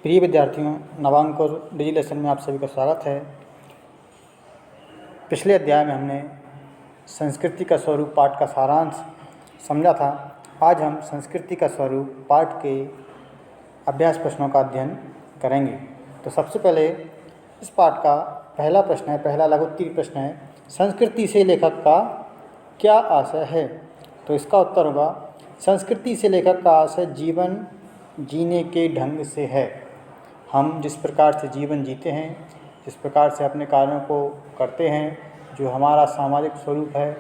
प्रिय विद्यार्थियों, नवांकुर डिजी लेसन में आप सभी का स्वागत है। पिछले अध्याय में हमने संस्कृति का स्वरूप पाठ का सारांश समझा था। आज हम संस्कृति का स्वरूप पाठ के अभ्यास प्रश्नों का अध्ययन करेंगे। तो सबसे पहले इस पाठ का पहला प्रश्न है, पहला लघुत्तरीय प्रश्न है, संस्कृति से लेखक का क्या आशय है? तो इसका उत्तर होगा, संस्कृति से लेखक का आशय जीवन जीने के ढंग से है। हम जिस प्रकार से जीवन जीते हैं, जिस प्रकार से अपने कार्यों को करते हैं, जो हमारा सामाजिक स्वरूप है,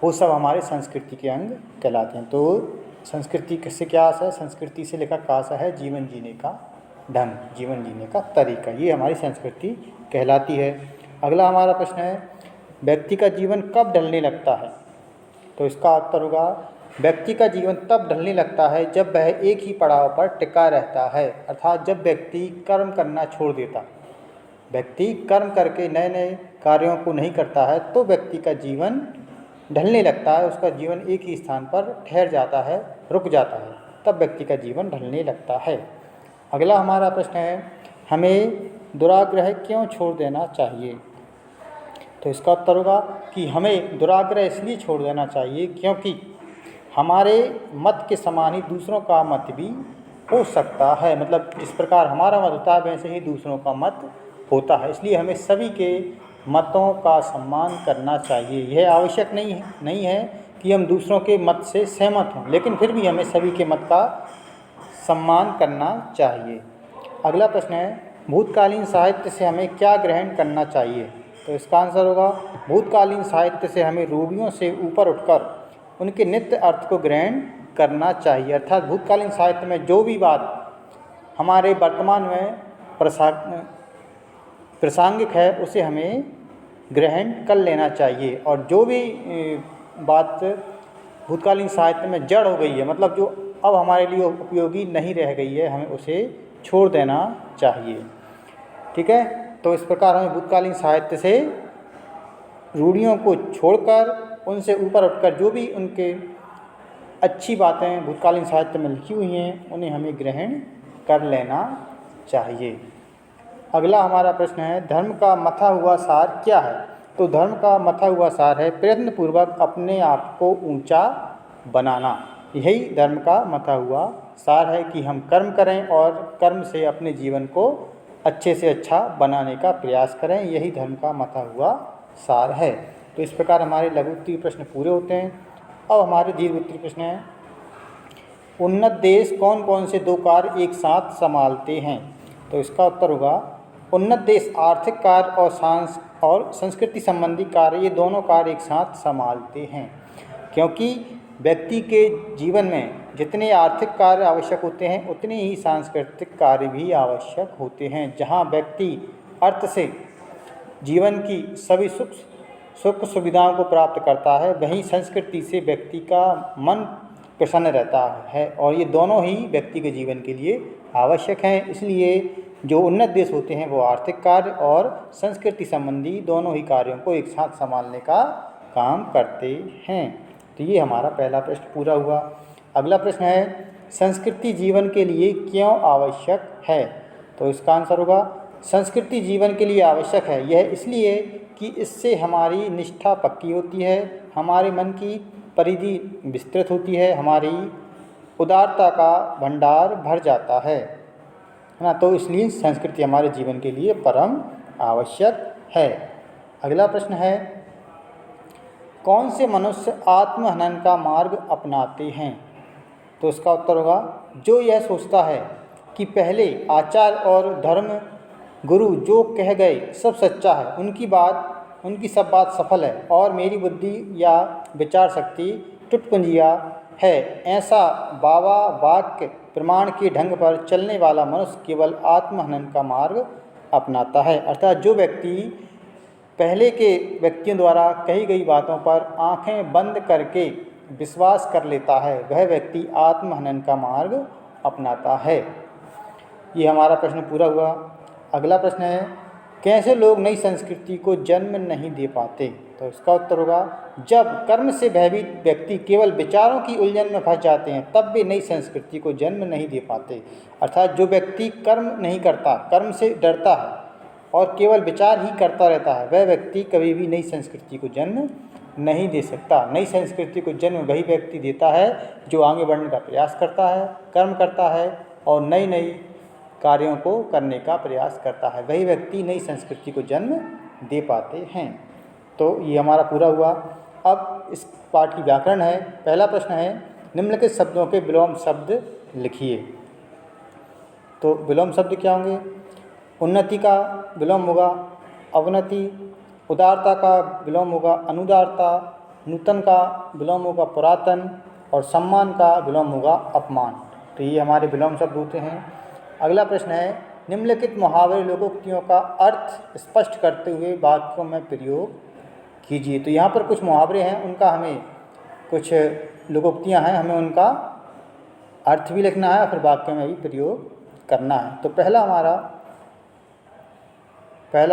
वो सब हमारे संस्कृति के अंग कहलाते हैं। तो संस्कृति से क्या आशय है? संस्कृति से लेखक का आशय है जीवन जीने का ढंग, जीवन जीने का तरीका, ये हमारी संस्कृति कहलाती है। अगला हमारा प्रश्न है, व्यक्ति का जीवन कब ढलने लगता है? तो इसका उत्तर होगा, व्यक्ति का जीवन तब ढलने लगता है जब वह एक ही पड़ाव पर टिका रहता है, अर्थात जब व्यक्ति कर्म करना छोड़ देता, व्यक्ति कर्म करके नए नए कार्यों को नहीं करता है, तो व्यक्ति का जीवन ढलने लगता है, उसका जीवन एक ही स्थान पर ठहर जाता है, रुक जाता है, तब व्यक्ति का जीवन ढलने लगता है। अगला हमारा प्रश्न है, हमें दुराग्रह क्यों छोड़ देना चाहिए? तो इसका उत्तर होगा कि हमें दुराग्रह इसलिए छोड़ देना चाहिए क्योंकि हमारे मत के समान ही दूसरों का मत भी हो सकता है। मतलब जिस प्रकार हमारा मत होता है, वैसे ही दूसरों का मत होता है। इसलिए हमें सभी के मतों का सम्मान करना चाहिए। यह आवश्यक नहीं है कि हम दूसरों के मत से सहमत हों, लेकिन फिर भी हमें सभी के मत का सम्मान करना चाहिए। अगला प्रश्न है, भूतकालीन साहित्य से हमें क्या ग्रहण करना चाहिए? तो इसका आंसर होगा, भूतकालीन साहित्य से हमें रूढ़ियों से ऊपर उठकर उनके नित्य अर्थ को ग्रहण करना चाहिए। अर्थात भूतकालीन साहित्य में जो भी बात हमारे वर्तमान में प्रासंगिक है, उसे हमें ग्रहण कर लेना चाहिए, और जो भी बात भूतकालीन साहित्य में जड़ हो गई है, मतलब जो अब हमारे लिए उपयोगी नहीं रह गई है, हमें उसे छोड़ देना चाहिए। ठीक है, तो इस प्रकार हमें भूतकालीन साहित्य से रूढ़ियों को छोड़कर उनसे ऊपर उठकर जो भी उनके अच्छी बातें भूतकालीन साहित्य में लिखी हुई हैं, उन्हें हमें ग्रहण कर लेना चाहिए। अगला हमारा प्रश्न है, धर्म का मथा हुआ सार क्या है? तो धर्म का मथा हुआ सार है प्रयत्नपूर्वक अपने आप को ऊंचा बनाना। यही धर्म का मथा हुआ सार है कि हम कर्म करें और कर्म से अपने जीवन को अच्छे से अच्छा बनाने का प्रयास करें। यही धर्म का मथा हुआ सार है। तो इस प्रकार हमारे लघु उत्तरीय प्रश्न पूरे होते हैं। अब हमारे दीर्घ उत्तरीय प्रश्न है, उन्नत देश कौन कौन से दो कार्य एक साथ संभालते हैं? तो इसका उत्तर होगा, उन्नत देश आर्थिक कार्य और संस्कृति संबंधी कार्य, ये दोनों कार्य एक साथ संभालते हैं। क्योंकि व्यक्ति के जीवन में जितने आर्थिक कार्य आवश्यक होते हैं, उतने ही सांस्कृतिक कार्य भी आवश्यक होते हैं। जहाँ व्यक्ति अर्थ से जीवन की सभी सुख सुविधाओं को प्राप्त करता है, वहीं संस्कृति से व्यक्ति का मन प्रसन्न रहता है, और ये दोनों ही व्यक्ति के जीवन के लिए आवश्यक हैं। इसलिए जो उन्नत देश होते हैं वो आर्थिक कार्य और संस्कृति संबंधी दोनों ही कार्यों को एक साथ संभालने का काम करते हैं। तो ये हमारा पहला प्रश्न पूरा हुआ। अगला प्रश्न है, संस्कृति जीवन के लिए क्यों आवश्यक है? तो इसका आंसर होगा, संस्कृति जीवन के लिए आवश्यक है यह इसलिए कि इससे हमारी निष्ठा पक्की होती है, हमारे मन की परिधि विस्तृत होती है, हमारी उदारता का भंडार भर जाता है ना। तो इसलिए संस्कृति हमारे जीवन के लिए परम आवश्यक है। अगला प्रश्न है, कौन से मनुष्य आत्महनन का मार्ग अपनाते हैं? तो इसका उत्तर होगा, जो यह सोचता है कि पहले आचार और धर्म गुरु जो कह गए सब सच्चा है, उनकी सब बात सफल है, और मेरी बुद्धि या विचार शक्ति टुटपुंजिया है, ऐसा बाबा वाक्य प्रमाण के ढंग पर चलने वाला मनुष्य केवल आत्महनन का मार्ग अपनाता है। अर्थात जो व्यक्ति पहले के व्यक्तियों द्वारा कही गई बातों पर आंखें बंद करके विश्वास कर लेता है, वह व्यक्ति आत्महनन का मार्ग अपनाता है। ये हमारा प्रश्न पूरा हुआ। अगला प्रश्न है, कैसे लोग नई संस्कृति को जन्म नहीं दे पाते? तो इसका उत्तर होगा, जब कर्म से भयभीत व्यक्ति केवल विचारों की उलझन में फंस जाते हैं तब वे नई संस्कृति को जन्म नहीं दे पाते। अर्थात जो व्यक्ति कर्म नहीं करता, कर्म से डरता है और केवल विचार ही करता रहता है, वह व्यक्ति कभी भी नई संस्कृति को जन्म नहीं दे सकता। नई संस्कृति को जन्म वही व्यक्ति देता है जो आगे बढ़ने का प्रयास करता है, कर्म करता है और नई नई कार्यों को करने का प्रयास करता है, वही व्यक्ति नई संस्कृति को जन्म दे पाते हैं। तो ये हमारा पूरा हुआ। अब इस पाठ की व्याकरण है। पहला प्रश्न है, निम्नलिखित शब्दों के विलोम शब्द लिखिए। तो विलोम शब्द क्या होंगे? उन्नति का विलोम होगा अवनति, उदारता का विलोम होगा अनुदारता, नूतन का विलोम होगा पुरातन और सम्मान का विलोम होगा अपमान। तो ये हमारे विलोम शब्द होते हैं। अगला प्रश्न है, निम्नलिखित मुहावरे लोकोक्तियों का अर्थ स्पष्ट करते हुए वाक्यों में प्रयोग कीजिए। तो यहाँ पर कुछ मुहावरे हैं, उनका हमें कुछ लोकोक्तियाँ हैं, हमें उनका अर्थ भी लिखना है और फिर वाक्यों में भी प्रयोग करना है। तो पहला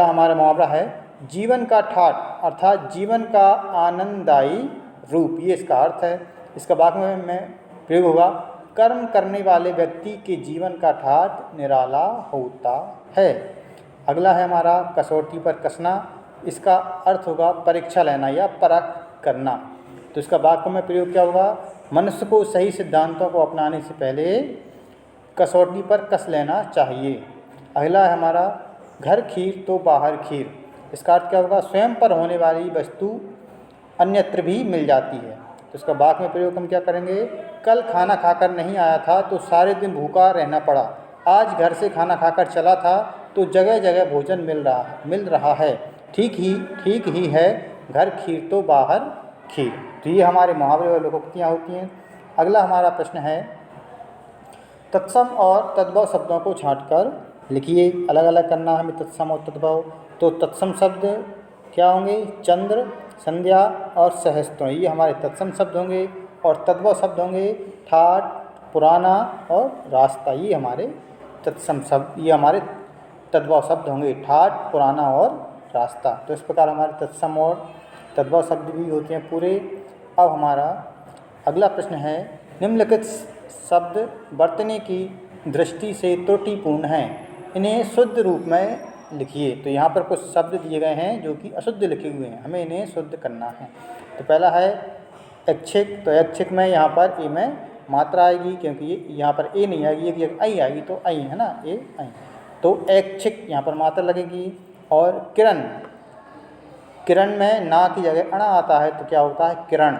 हमारा मुहावरा है, जीवन का ठाठ, अर्थात जीवन का आनंददायी रूप, ये इसका अर्थ है। इसका वाक्य में प्रयोग होगा, कर्म करने वाले व्यक्ति के जीवन का ठाठ निराला होता है। अगला है हमारा कसौटी पर कसना, इसका अर्थ होगा परीक्षा लेना या परख करना। तो इसका वाक्य में प्रयोग क्या होगा, मनुष्य को सही सिद्धांतों को अपनाने से पहले कसौटी पर कस लेना चाहिए। अगला है हमारा घर खीर तो बाहर खीर, इसका अर्थ क्या होगा, स्वयं पर होने वाली वस्तु अन्यत्र भी मिल जाती है। तो इसका वाक्य में प्रयोग हम क्या करेंगे, कल खाना खाकर नहीं आया था तो सारे दिन भूखा रहना पड़ा, आज घर से खाना खाकर चला था तो जगह जगह भोजन मिल रहा है, ठीक ही है घर खीर तो बाहर खीर। तो ये हमारे मुहावरे और लोकोक्तियाँ होती हैं। अगला हमारा प्रश्न है, तत्सम और तद्भव शब्दों को छांटकर लिखिए। अलग अलग करना है हमें तत्सम और तद्भव। तो तत्सम शब्द क्या होंगे, चंद्र, संध्या और सहस्त्र, ये हमारे तत्सम शब्द होंगे। और तद्भव शब्द होंगे ठाठ, पुराना और रास्ता, ये हमारे तत्सम शब्द, ये हमारे तद्भव शब्द होंगे, ठाठ, पुराना और रास्ता। तो इस प्रकार हमारे तत्सम और तद्भव शब्द भी होते हैं पूरे। अब हमारा अगला प्रश्न है, निम्नलिखित शब्द बरतने की दृष्टि से त्रुटिपूर्ण हैं, इन्हें शुद्ध रूप में लिखिए। तो यहाँ पर कुछ शब्द दिए गए हैं जो कि अशुद्ध लिखे हुए हैं, हमें इन्हें शुद्ध करना है। तो पहला है ऐच्छिक। तो ऐच्छिक में यहाँ पर ए में मात्रा आएगी, क्योंकि ये यहाँ पर ए नहीं आएगी, एक जगह आई आएगी, तो आई है ना, ए आई। तो ऐच्छिक यहाँ पर मात्रा लगेगी। और किरण, किरण में ना की जगह अणा आता है, तो क्या होता है किरण।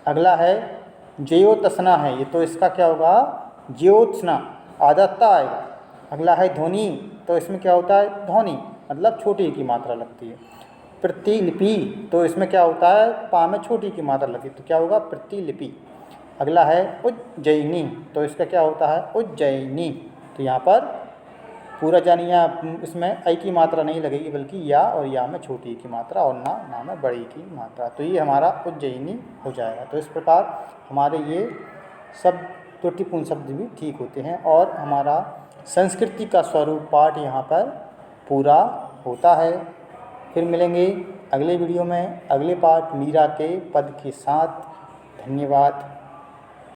अगला है ज्योत्सना है, ये तो इसका क्या होगा ज्योत्सना, आदत्ता आएगा। अगला है ध्वनि, तो इसमें क्या होता है ध्वनि, मतलब छोटी की मात्रा लगती है। प्रतिलिपि, तो इसमें क्या होता है पा में छोटी की मात्रा लगती है, तो क्या होगा प्रतिलिपि। अगला है उज्जयिनी, तो इसका क्या होता है उज्जयिनी। तो यहाँ पर पूरा जानिया, इसमें आई की मात्रा नहीं लगेगी, बल्कि या और या में छोटी की मात्रा और ना में बड़ी की मात्रा। तो ये हमारा उज्जयिनी हो जाएगा। तो इस प्रकार हमारे ये सब त्रुटिपूर्ण शब्द भी ठीक होते हैं और हमारा संस्कृति का स्वरूप पाठ यहाँ पर पूरा होता है। फिर मिलेंगे अगले वीडियो में अगले पाठ मीरा के पद के साथ। धन्यवाद।